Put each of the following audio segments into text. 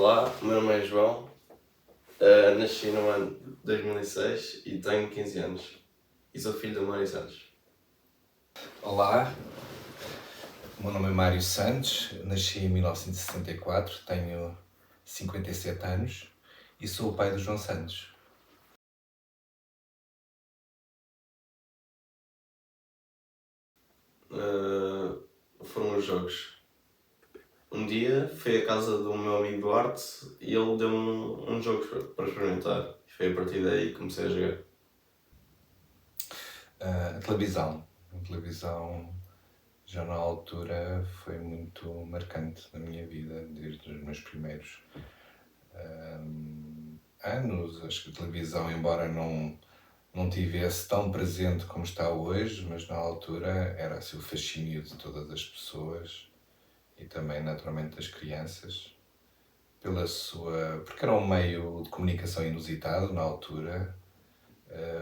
Olá, o meu nome é João, nasci no ano de 2006 e tenho 15 anos e sou filho do Mário Santos. Olá, o meu nome é Mário Santos, nasci em 1964, tenho 57 anos e sou o pai do João Santos. Foram os jogos. Um dia fui à casa do meu amigo Duarte e ele deu-me um jogo para experimentar. E foi a partir daí que comecei a jogar. A televisão já na altura foi muito marcante na minha vida, desde os meus primeiros anos. Acho que a televisão, embora não tivesse tão presente como está hoje, mas na altura era assim, o fascínio de todas as pessoas e também naturalmente das crianças, porque era um meio de comunicação inusitado na altura,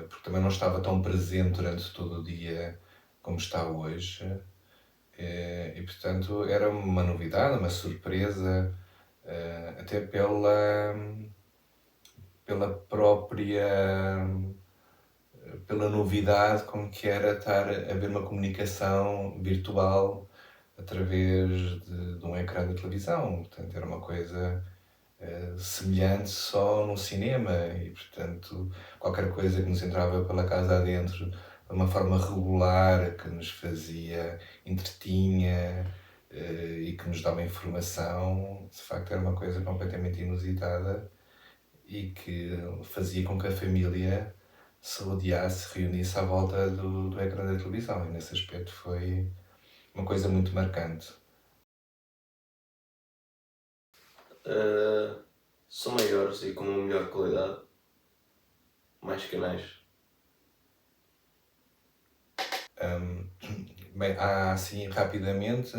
porque também não estava tão presente durante todo o dia como está hoje, e portanto era uma novidade, uma surpresa, até pela novidade com que era estar a ver uma comunicação virtual através de um ecrã de televisão. Portanto, era uma coisa semelhante só no cinema e, portanto, qualquer coisa que nos entrava pela casa adentro de uma forma regular, que nos fazia, entretinha e que nos dava informação, de facto era uma coisa completamente inusitada e que fazia com que a família se rodeasse, se reunisse à volta do ecrã da televisão, e nesse aspecto foi uma coisa muito marcante. São maiores e com uma melhor qualidade, mais canais. Bem, há assim rapidamente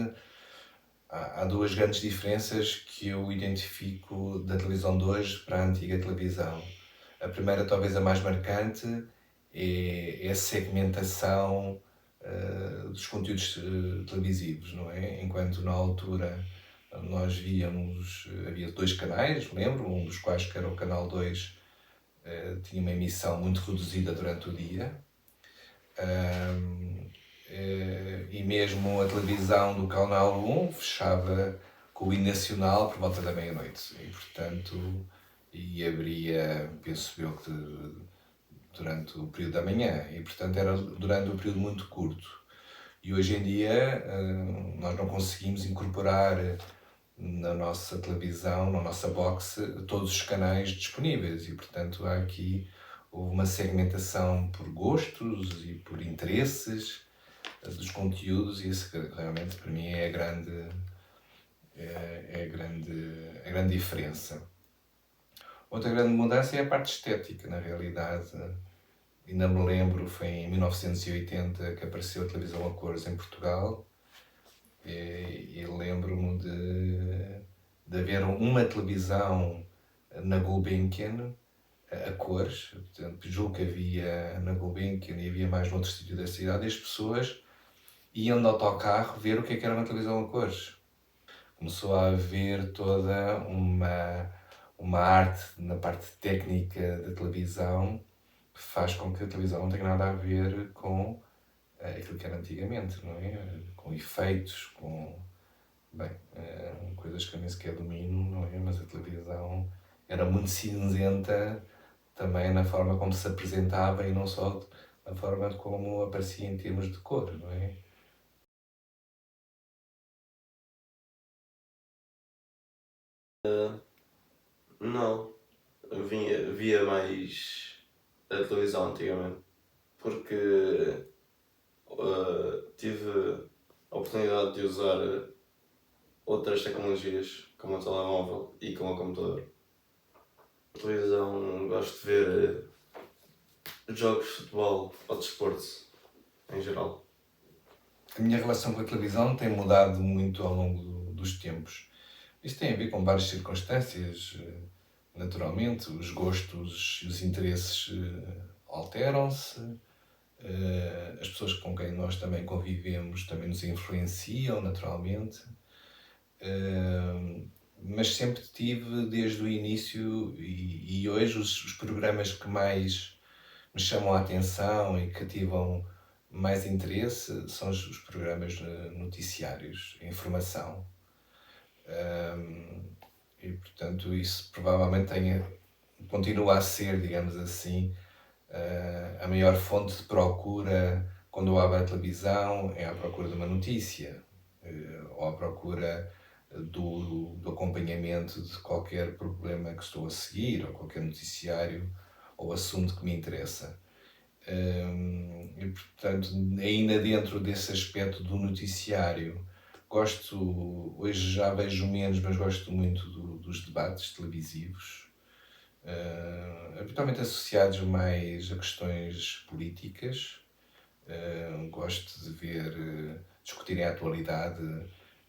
há duas grandes diferenças que eu identifico da televisão de hoje para a antiga televisão. A primeira, talvez a mais marcante, é a segmentação dos conteúdos televisivos, não é? Enquanto na altura nós havia dois canais, lembro, um dos quais, que era o Canal 2, tinha uma emissão muito reduzida durante o dia. E mesmo a televisão do Canal 1 fechava com o hino nacional por volta da meia-noite e, portanto, abria, penso eu, que durante o período da manhã e, portanto, era durante um período muito curto. E hoje em dia nós não conseguimos incorporar na nossa televisão, na nossa box, todos os canais disponíveis e, portanto, há aqui uma segmentação por gostos e por interesses dos conteúdos, e isso realmente para mim é a grande diferença. Outra grande mudança é a parte estética, na realidade. Ainda me lembro, foi em 1980 que apareceu a televisão a cores em Portugal, e lembro-me de haver uma televisão na Gulbenkian a cores. Portanto, julgo que havia na Gulbenkian e havia mais noutro sítio da cidade, e as pessoas iam de autocarro ver o que era uma televisão a cores. Começou a haver toda uma arte na parte técnica da televisão que faz com que a televisão não tenha nada a ver com aquilo que era antigamente, não é? Com efeitos, com coisas que eu nem sequer domino, não é? Mas a televisão era muito cinzenta também na forma como se apresentava e não só na forma como aparecia em termos de cor, não é? Não, via mais a televisão antigamente, porque tive a oportunidade de usar outras tecnologias, como o telemóvel e como o computador. A televisão, gosto de ver jogos de futebol ou desporto, em geral. A minha relação com a televisão tem mudado muito ao longo dos tempos. Isto tem a ver com várias circunstâncias, naturalmente. Os gostos e os interesses alteram-se. As pessoas com quem nós também convivemos também nos influenciam, naturalmente. mas sempre tive desde o início e hoje os programas que mais me chamam a atenção e cativam mais interesse são os programas noticiários, a informação. E portanto isso provavelmente continua a ser, digamos assim, a maior fonte de procura quando eu abro a televisão é à procura de uma notícia, ou à procura do acompanhamento de qualquer problema que estou a seguir, ou qualquer noticiário ou assunto que me interessa. E portanto, ainda dentro desse aspecto do noticiário, hoje já vejo menos, mas gosto muito dos debates televisivos, habitualmente associados mais a questões políticas. Gosto de ver discutirem a atualidade,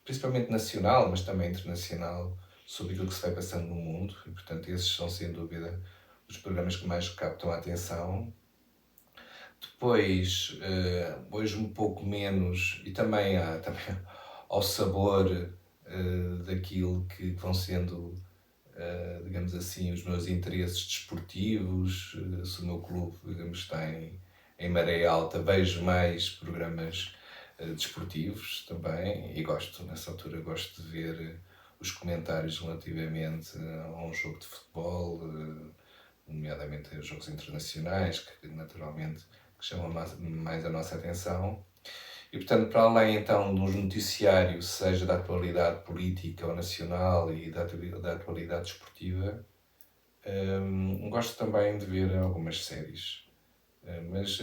principalmente nacional, mas também internacional, sobre aquilo que se vai passando no mundo, e portanto esses são sem dúvida os programas que mais captam a atenção. Depois, hoje um pouco menos, e também ao sabor daquilo que vão sendo, digamos assim, os meus interesses desportivos. Se o meu clube, digamos, está em maré alta, vejo mais programas desportivos também, e nessa altura gosto de ver os comentários relativamente a um jogo de futebol, nomeadamente os jogos internacionais, que naturalmente chamam mais a nossa atenção. E portanto, para além então dos noticiários, seja da atualidade política ou nacional e da atualidade desportiva, gosto também de ver algumas séries, mas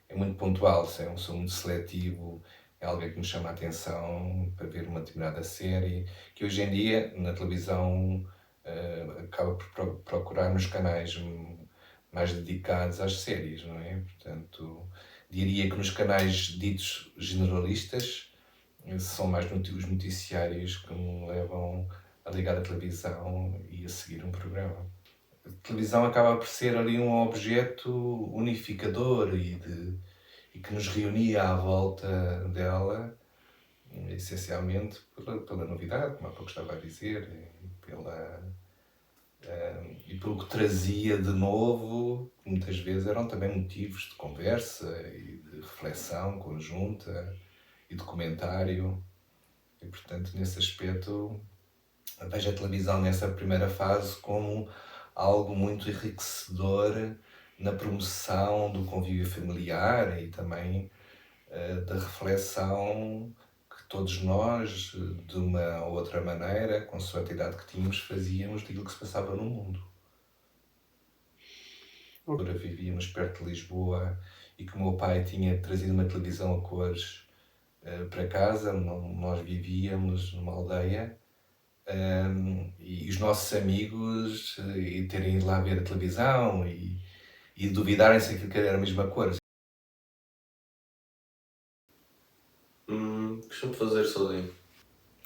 é muito pontual, sou muito seletivo, é algo que me chama a atenção para ver uma determinada série, que hoje em dia na televisão acaba por procurar nos canais mais dedicados às séries, não é? Portanto, diria que nos canais ditos generalistas são mais os noticiários que me levam a ligar a televisão e a seguir um programa. A televisão acaba por ser ali um objeto unificador e que nos reunia à volta dela, essencialmente pela novidade, como há pouco estava a dizer, e pelo que trazia de novo, que muitas vezes eram também motivos de conversa e de reflexão conjunta e de comentário. E, portanto, nesse aspecto, vejo a televisão nessa primeira fase como algo muito enriquecedor na promoção do convívio familiar e também da reflexão que todos nós, de uma ou outra maneira, consoante a idade que tínhamos, fazíamos daquilo que se passava no mundo. Agora vivíamos perto de Lisboa e que o meu pai tinha trazido uma televisão a cores para casa. Nós vivíamos numa aldeia e os nossos amigos e terem ido lá ver a televisão e duvidarem se aquilo que era a mesma cor. Costumo fazer sozinho.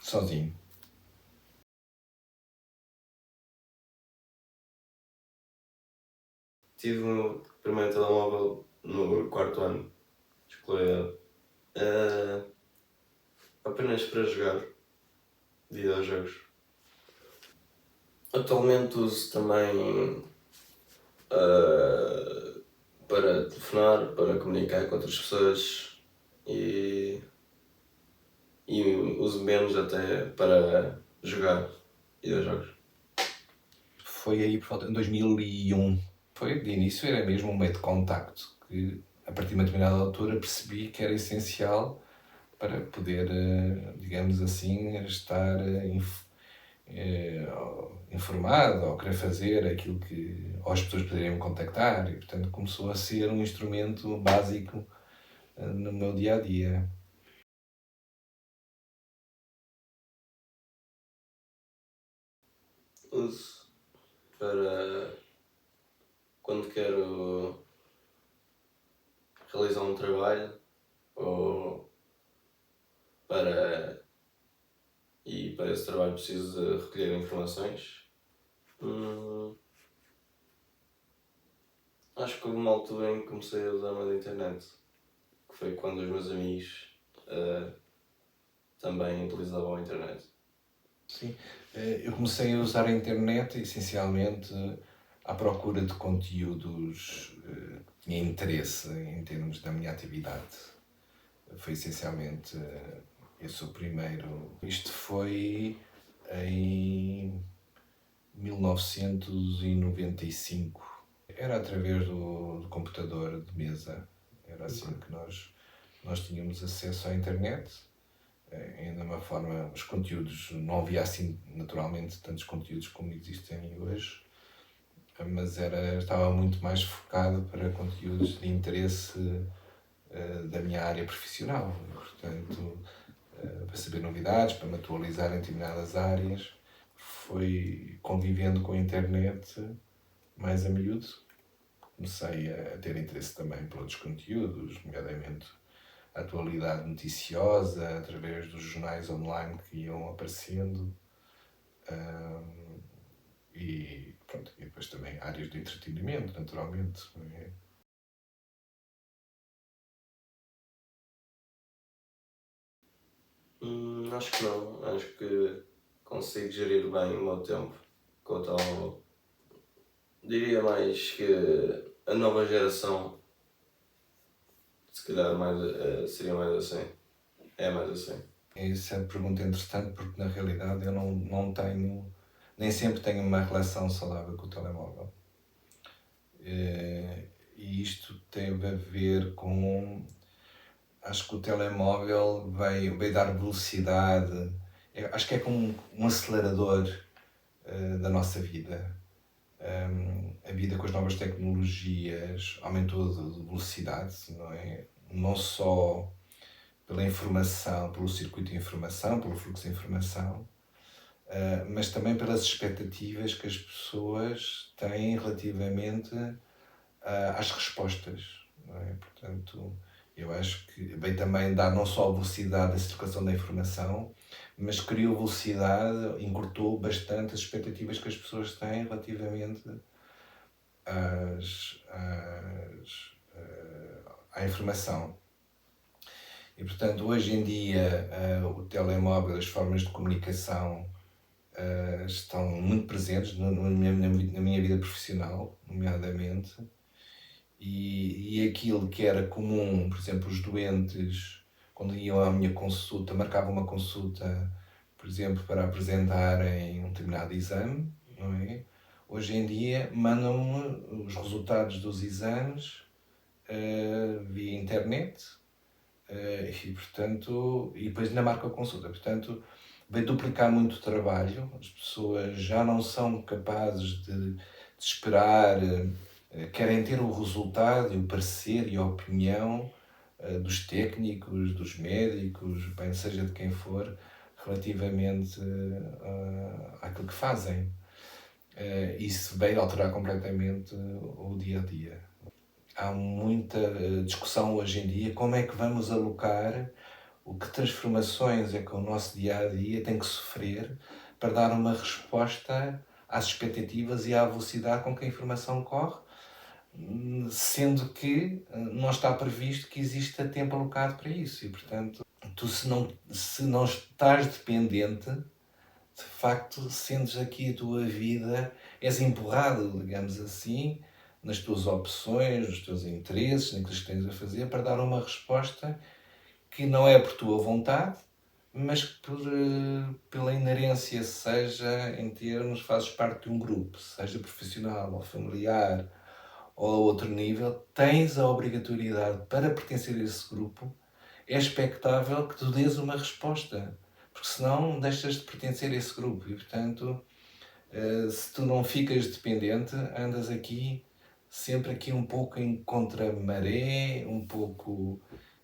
Sozinho. Tive o meu primeiro telemóvel no quarto ano de escolaridade. Apenas para jogar videojogos. Atualmente uso também para telefonar, para comunicar com outras pessoas e uso menos até para jogar videojogos. Foi aí por volta de 2001. Foi, de início, era mesmo um meio de contacto que, a partir de uma determinada altura, percebi que era essencial para poder, digamos assim, estar informado ou querer fazer aquilo que as pessoas poderiam me contactar, e portanto começou a ser um instrumento básico no meu dia-a-dia. Uso para quando quero realizar um trabalho ou para esse trabalho preciso de recolher informações. Acho que houve uma altura em que comecei a usar mais a internet, que foi quando os meus amigos também utilizavam a internet. Sim. Eu comecei a usar a internet essencialmente à procura de conteúdos que tinha interesse em termos da minha atividade. Foi essencialmente esse o primeiro. Isto foi em 1995. Era através do computador de mesa. Era assim que nós tínhamos acesso à internet. Ainda uma forma, os conteúdos, não havia assim naturalmente tantos conteúdos como existem hoje, mas estava muito mais focado para conteúdos de interesse da minha área profissional, portanto, para saber novidades, para me atualizar em determinadas áreas. Foi convivendo com a internet mais a miúdo, comecei a ter interesse também por outros conteúdos, nomeadamente a atualidade noticiosa, através dos jornais online que iam aparecendo, e, pronto, e depois também áreas de entretenimento, naturalmente. Acho que não. Acho que consigo gerir bem o meu tempo com o telemóvel. Diria mais que a nova geração, se calhar, seria mais assim. É mais assim. Isso é uma pergunta interessante porque na realidade eu não tenho, nem sempre tenho uma relação saudável com o telemóvel. E isto teve a ver com, acho que o telemóvel veio dar velocidade, acho que é como um acelerador da nossa vida. A vida com as novas tecnologias aumentou de velocidade, não é? Não só pela informação, pelo circuito de informação, pelo fluxo de informação, mas também pelas expectativas que as pessoas têm relativamente às respostas, não é? Portanto, eu acho que veio também dar não só a velocidade da circulação da informação, mas criou velocidade, encurtou bastante as expectativas que as pessoas têm relativamente à informação. E, portanto, hoje em dia, o telemóvel, as formas de comunicação estão muito presentes na minha vida profissional, nomeadamente. E aquilo que era comum, por exemplo, os doentes, quando iam à minha consulta, marcavam uma consulta, por exemplo, para apresentarem um determinado exame, não é? Hoje em dia mandam-me os resultados dos exames via internet e, portanto, e depois ainda marca a consulta. Portanto, vai duplicar muito o trabalho, as pessoas já não são capazes de esperar, querem ter o resultado e o parecer e a opinião dos técnicos, dos médicos, bem seja de quem for, relativamente àquilo que fazem. Isso veio alterar completamente o dia a dia. Há muita discussão hoje em dia como é que vamos alocar, o que transformações é que o nosso dia a dia tem que sofrer para dar uma resposta às expectativas e à velocidade com que a informação corre, sendo que não está previsto que exista tempo alocado para isso e, portanto, tu se não estás dependente, de facto sentes aqui a tua vida, és empurrado, digamos assim, nas tuas opções, nos teus interesses, naquilo que tens a fazer, para dar uma resposta que não é por tua vontade, mas pela inerência, seja em termos, fazes parte de um grupo, seja profissional ou familiar ou a outro nível, tens a obrigatoriedade para pertencer a esse grupo, é expectável que tu dês uma resposta, porque senão deixas de pertencer a esse grupo e, portanto, se tu não ficas dependente, andas aqui sempre aqui um pouco em contra-maré, um pouco,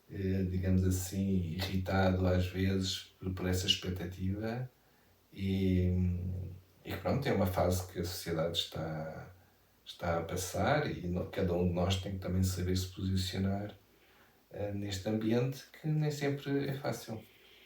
digamos assim, irritado às vezes por essa expectativa e pronto, é uma fase que a sociedade está a passar e cada um de nós tem que também saber se posicionar neste ambiente que nem sempre é fácil.